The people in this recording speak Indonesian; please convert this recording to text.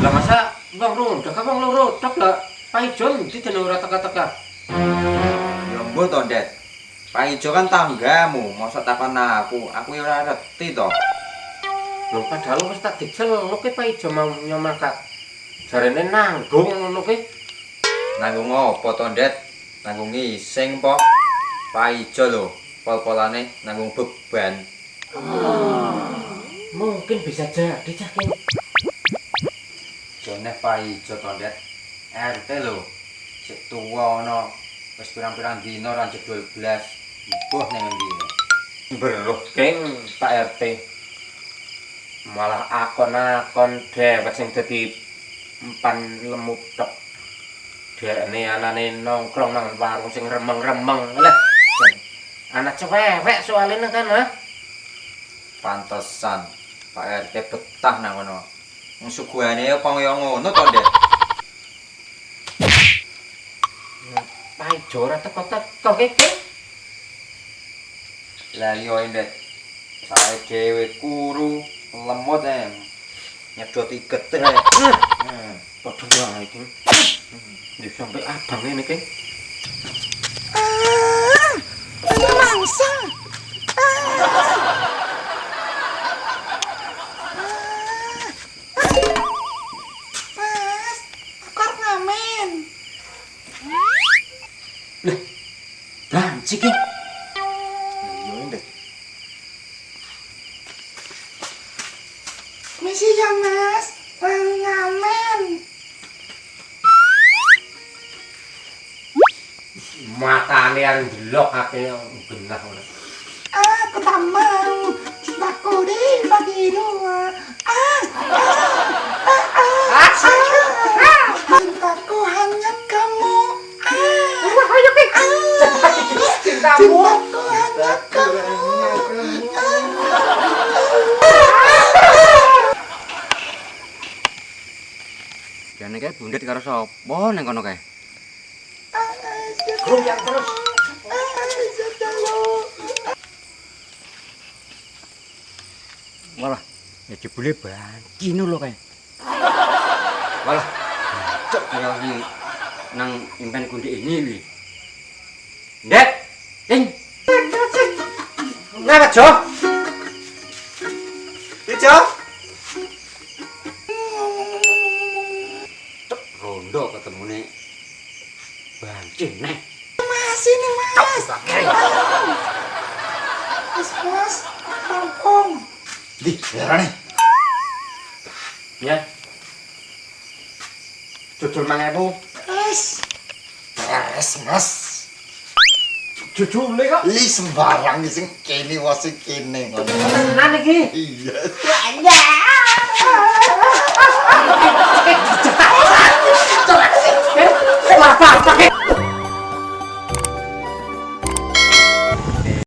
Lah masa wong rundek wong loro tok lah Paijon didene ora teka-teka. Ya mbuh to, Ndet. Pak Ijo kan tanggamu, mosok takon aku ya ora ngerti to. Lho padahal wis tak diceluk ki Paijo mau nyomakak. Jarene nanggung ngono ki. Nanggung apa to, Ndet? Nanggung ngising po. Pak Ijo lho, pol-polane nanggung beban. Mungkin bisa jadi caking. Jane Pak Ijo to, Ndet. RT lho. Sik tuwa ana wis pirang-pirang dina ra 12. Mbuh ning endi. Beruh king Pak RT. Malah akon-akon dhewek sing dadi empan lemu tok. Dekne anane nongkrong nang warung sing remeng-remeng. Lah, anak cewek soalnya kan, ha? Pantesan Pak RT betah nang kono. Wong suguhane apa kaya ngono to, Ndet? Paijo ora teko-teko iki. Lah iya, Ndet. Sae dhewe kuru lemot nyedot iket ae. Padha wae iki. Ndi sampe abang ngene iki. Mangsa. Mas, aku arep ngamen. Banci iki. Iya, Ndet. Misi ya, Mas. Lagi ngamen. Matane arep ndelok ake genah ngono. Aku tak mau. Cintaku dibagi dua. Cintaku hanya kamu. Ayo ki. Cintamu. Cintaku hanya kamu. Jane kae bundet karo sapa ning kono kae? Goyang terus. Walah, ya jebule banci lho kae. Walah, cok kaya iki nang impen kundi ini wi. Ndet. Ing. Ngapa, Jo? Ijo. Rondo ketemune banci neh. Mas, ini Mas. Mas, rampung. Di, lerane. Ya. Jujur 5.000. Mas. Beres, Mas. Jujur kok. Ih, sembarang sing kene wae sing kene ngono. Tenan iki. Iya. Banyak.